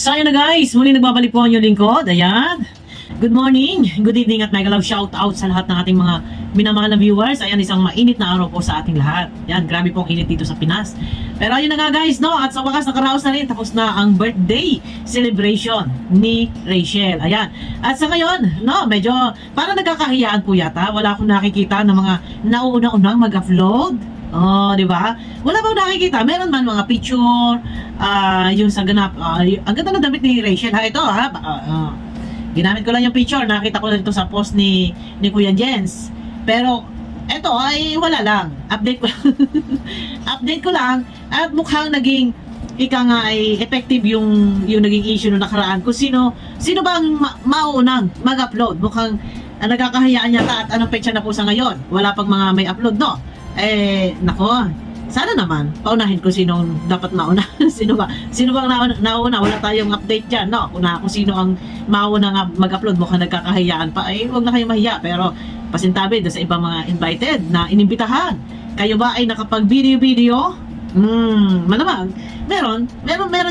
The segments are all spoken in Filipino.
So ayun na guys, muli nagbabalik po ang inyong lingkod. Ayan. Good morning, good evening at mega love shout out sa lahat ng ating mga minamahal na viewers. Ayan, isang mainit na araw po sa ating lahat. Ayan, grabe pong init dito sa Pinas. Pero ayun na nga guys, no? At sa wakas nakaraos na rin, tapos na ang birthday celebration ni Rachel. Ayan. At sa ngayon, no, medyo parang nagkakahiyaan po yata. Wala akong nakikita ng mga nauuna-unang mag-upload. Oh, di ba? Wala bang nakikita? Meron man mga picture, yung sa ganap, ang ganda na damit ni Rachel. Ha, ito ha. Ginamit ko lang yung picture. Nakita ko lang ito sa post ni Kuya Jens. Pero, ito ay wala lang. Update ko lang. Update ko lang. At mukhang naging, ika nga ay effective yung naging issue nung nakaraan. Kung sino ba ang maunang mag-upload. Mukhang nagkakahayaan yata at anong petsa na po sa ngayon. Wala pang mga may upload, no? Nako, sana naman paunahin ko sino dapat mauna. Sino bang nauna? Wala tayong update dyan, no? Kung sino ang mauna nga mag-upload. Mukhang nagkakahayaan pa. Huwag na kayo mahiya. Pero pasintabi sa ibang mga invited na inimbitahan. Kayo ba ay nakapag-video? Malamang meron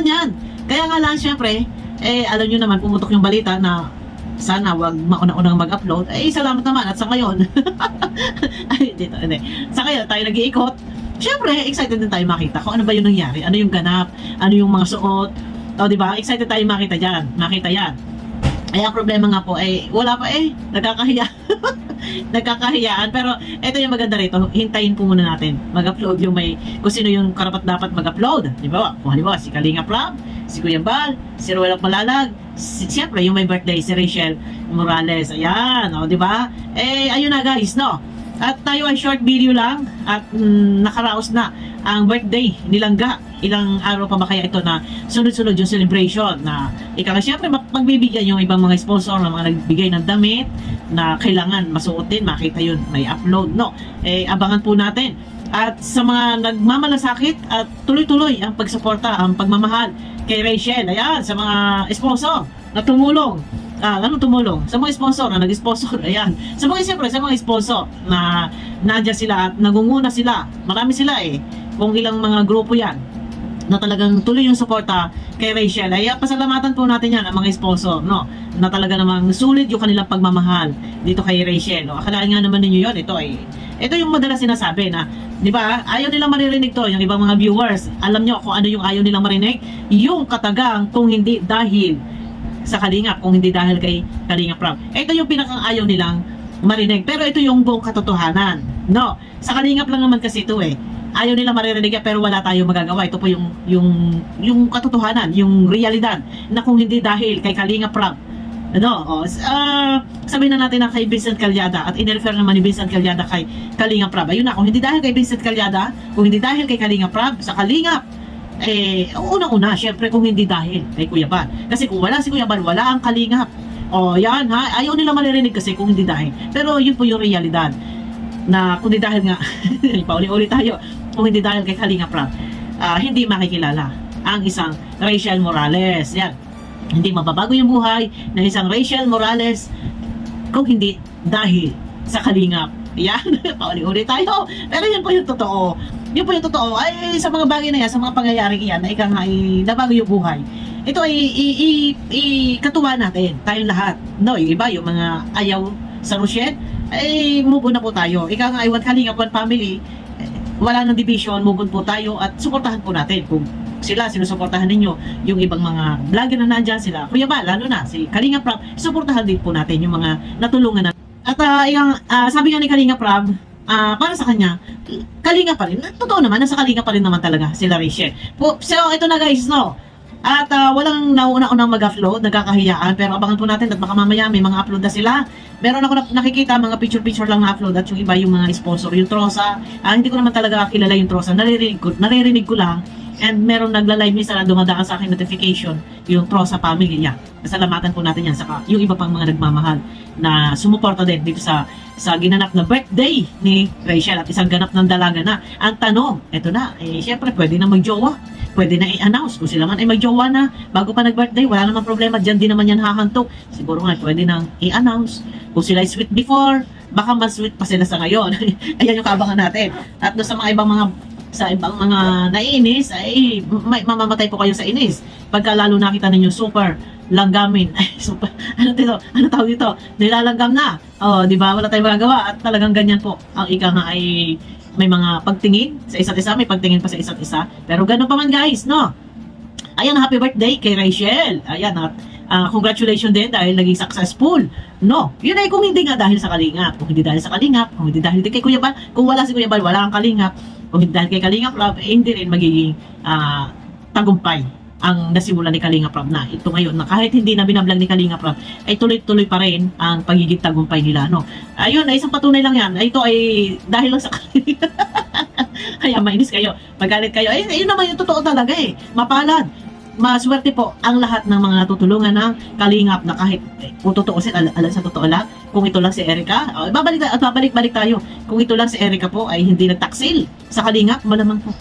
yan. Kaya nga lang syempre, alam nyo naman, pumutok yung balita na sana wag mauna-unang mag-upload. Salamat naman. At sa ngayon, sa ngayon tayo nag-iikot. Siyempre, excited din tayo makita kung ano ba yung nangyari. Ano yung ganap, ano yung mga suot. O, diba? Excited tayo makita yan. Ang problema nga po, wala pa nagkakahiya. Nagkakahiyaan. Pero, ito yung maganda rito. Hintayin po muna natin. Mag-upload yung kung sino yung karapat dapat mag-upload. Diba? Kung halimbawa, si Kalinga Prab, si Kuya Bal, si Ruel Malalag, siyempre yung may birthday, si Rachel Morales. Ayan, o, diba? Ayun na guys, no? At tayo ay short video lang at nakaraos na ang birthday ni Langga. Ilang araw pa ba kaya ito na sunod-sunod yung celebration na siyempre magbibigyan yung ibang mga sponsor na mga nagbigay ng damit na kailangan masuotin, makita yun, may upload, no? Abangan po natin. At sa mga nagmamalasakit at tuloy-tuloy ang pagsuporta, ang pagmamahal kay Rachel. Ayan, sa mga sponsor na tumulong. Tumulong? Sa mga sponsor na nag-sponsor. Ayan. Sa mga sponsor na nandiyan sila at nagunguna sila. Marami sila Kung ilang mga grupo yan na talagang tuloy yung suporta kay Rachel. Pasalamatan po natin yan ang mga sponsor, no? Na talaga namang sulit yung kanilang pagmamahal dito kay Rachel, no? Akalaan nga naman ninyo yun. Ito yung madalas sinasabi na, di ba, ayaw nilang maririnig to, yung ibang mga viewers. Alam nyo kung ano yung ayaw nilang marinig? Yung katagang kung hindi dahil sa Kalingap, kung hindi dahil kay Kalinga Prab. Ito yung pinakang-ayaw nilang marinig. Pero ito yung buong katotohanan. No, sa Kalingap lang naman kasi ito Ayaw nila maririnig pero wala tayong magagawa. Ito po yung katotohanan, yung realidad na kung hindi dahil kay Kalinga Prab. Sabihin na natin na kay Vincent Calyada at in-refer naman ni Vincent Calyada kay Kalinga Prab. Ayun na, kung hindi dahil kay Vincent Calyada, kung hindi dahil kay Kalinga Prab, sa Kalingap, unang-una, syempre kung hindi dahil kay Kuya Bal. Kasi kung wala si Kuya Bal, wala ang Kalingap. Yan ha, ayaw nila maririnig kasi kung hindi dahil. Pero yun po yung realidad. Na kung hindi dahil nga, pauli-uli tayo, kung hindi dahil kay Kalinga Prab, hindi makikilala ang isang Rachel Morales. Yan. Hindi mababago yung buhay ng isang Rachel Morales kung hindi dahil sa Kalingap. Yan, pauli-uli tayo. Pero yun po yung totoo. Yun po yung totoo. Sa mga bagay na yan, sa mga pangyayaring iyan, na nabago yung buhay. Ito ay katuwa natin, tayong lahat. No, yung iba, yung mga ayaw sa Rochelle, move on na po tayo. One Kalingap, one family, wala nang division, move on po tayo at suportahan po natin. Kung sinusuportahan ninyo yung ibang mga vlogger na nandyan sila, Kuya Bal, lalo na si Kalinga Prab, suportahan din po natin yung mga natulungan natin. At sabi nga ni Kalinga Prab, para sa kanya, Kalinga pa rin. Totoo naman, nasa Kalinga pa rin naman talaga sila Rachel. So, ito na guys, no? At walang nauna-unang mag-upload, nagkakahiyaan. Pero abangan po natin at baka mamaya may mga upload na sila. Meron ako nakikita, mga picture-picture lang na-upload at yung iba yung mga sponsor. Yung Trosa, hindi ko naman talaga kilala yung Trosa. Naririnig ko lang. And meron nagla-live minsan na dumadaan sa akin notification yung Trosa family niya. Salamatan po natin yan. Saka yung iba pang mga nagmamahal na sumuporta din dito sa ginanap na birthday ni Rachel at isang ganap ng dalaga na. Ang tanong, eto na, syempre pwede na magjowa. Pwede na i-announce kung sila man ay magjowa na bago pa nag-birthday. Wala namang problema. Diyan din naman yan hahanto. Siguro nga pwede nang i-announce. Kung sila ay sweet before, baka mas sweet pa sila sa ngayon. Ayan yung kaabangan natin. At doon sa mga ibang mga sa ibang mga naiinis, ay mamamatay po kayo sa inis. Pagka lalo nakita ninyo super langgamin, ay super, ano tawag dito, nilalanggam na. Di ba? Wala tayong magagawa at talagang ganyan po. Ang ika nga ay may mga pagtingin sa isa't isa, may pagtingin pa sa isa't isa. Pero ganun pa man guys, no? Ayan, happy birthday kay Rachel. Ayan, at congratulations din dahil naging successful. No, yun ay kung hindi nga dahil sa Kalingap. Kung hindi dahil sa Kalingap, kung hindi dahil din kay Kuya Bal, kung wala si Kuya Bal, wala ang Kalingap. Kung hindi dahil kay Kalingap Rob, hindi rin magiging tagumpay ang nasimulan ni Kalingap Rob na ito ngayon, na kahit hindi na binablag ni Kalingap Rob, ay tuloy-tuloy pa rin ang pagiging tagumpay nila, no? Ayun, ay isang patunay lang yan. Ito ay dahil lang sa Kalingap. Kaya mainis kayo, magalit kayo. Ay, yun naman yung totoo talaga eh. Mapalad. Maswerte po ang lahat ng mga natutulungan ng Kalingap na kahit kung tutuusin, alam sa totoo lang, kung ito lang si Erica, babalik-balik tayo. Kung ito lang si Erica po ay hindi nagtaksil sa Kalingap, malamang po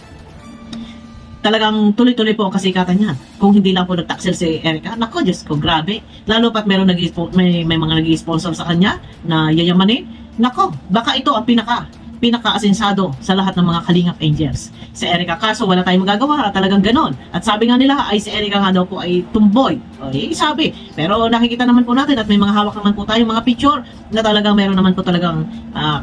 talagang tuloy-tuloy po ang kasikatan niya. Kung hindi lang po nagtaksil si Erica, nako, Diyos ko, grabe. Lalo pat meron may mga nag-sponsor sa kanya na yayamanin, nako, baka ito ang pinaka-asensado sa lahat ng mga Kalingap Angels. Si Erica, kaso wala tayong magagawa, talagang ganon. At sabi nga nila, ay si Erica nga daw po ay tumboy. Sabi. Pero nakikita naman po natin at may mga hawak naman po tayong mga picture na talagang meron naman po talagang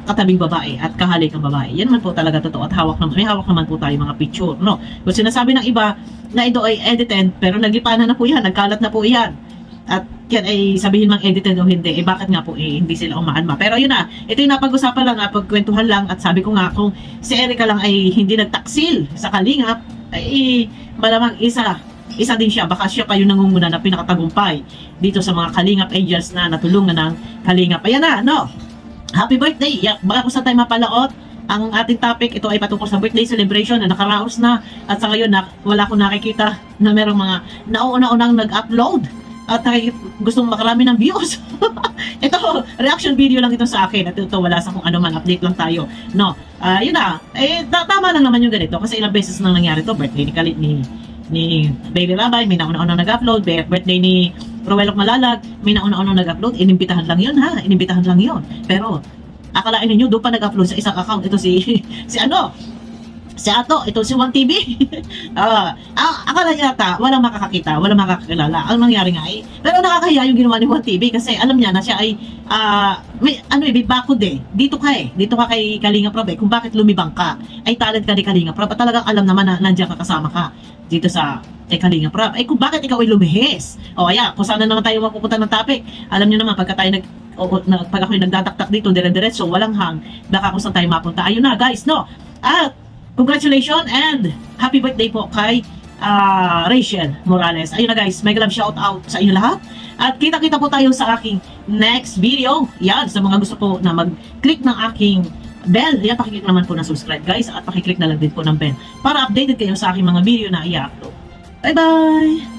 katabing babae at kahalik ng babae. Yan man po talaga totoo at may hawak naman po tayong mga picture, no? Kung sinasabi ng iba na ito ay edited, pero naglipanan na po yan, nagkalat na po yan. At yan ay sabihin mang edited o hindi, bakit nga po hindi sila umaanma. Pero yun na, ito yung napag-usapan lang, napagkwentuhan lang, at sabi ko nga, kung si Erica lang ay hindi nagtaksil sa Kalingap, ay malamang isa din siya, baka siya pa yung nangunguna na pinakatagumpay dito sa mga Kalingap Angels na natulungan ng Kalingap. Ayan na, no? Happy birthday! Baka kung saan tayo mapalaot, ang ating topic, ito ay patungkol sa birthday celebration na nakaraos na, at sa ngayon wala akong nakikita na merong mga nauna-unang nag-upload at gustong makarami ng views. Ito, reaction video lang ito sa akin. At ito, wala sa kung ano man, update lang tayo. No, yun na. Tama lang naman yung ganito. Kasi ilang beses nang nangyari to. Birthday ni Baby Rabay, may nauna-unang nag-upload. Birthday ni Ruelok Malalag, may nauna-unang nag-upload. Inimbitahan lang yun, ha? Inimbitahan lang yun. Pero, akalain ninyo, doon pa nag-upload sa isang account. Ito si Ato, ito si One TV. Akala yata, walang makakakita, walang makakakilala. Ang nangyari nga ay, pero nakakahiya yung ginawa ni One TV kasi alam niya na siya ay, may bakod eh. Dito ka kay Kalingap Rob kung bakit lumibang ka. Ay talent ka ni Kalingap Rob. At talagang alam naman na nandiyan ka kasama ka dito sa Kalingap Rob. Kung bakit ikaw ay lumihis. Kung saan na naman tayo mapupunta ng topic. Alam niyo naman, pag ako'y nagdadaktak dito, dire-diretso, walang hang, baka kung saan tayo mapunta. Ayun na guys, no? At congratulations and happy birthday po kay Rachel Morales. Ayun na guys, mega love shout out sa inyo lahat. At kita-kita po tayo sa aking next video. Yan, sa mga gusto po na mag-click ng aking bell, yan, pakiclick naman po na subscribe guys. At pakiclick na lang din po ng bell para updated kayo sa aking mga video na i-upload. Bye-bye!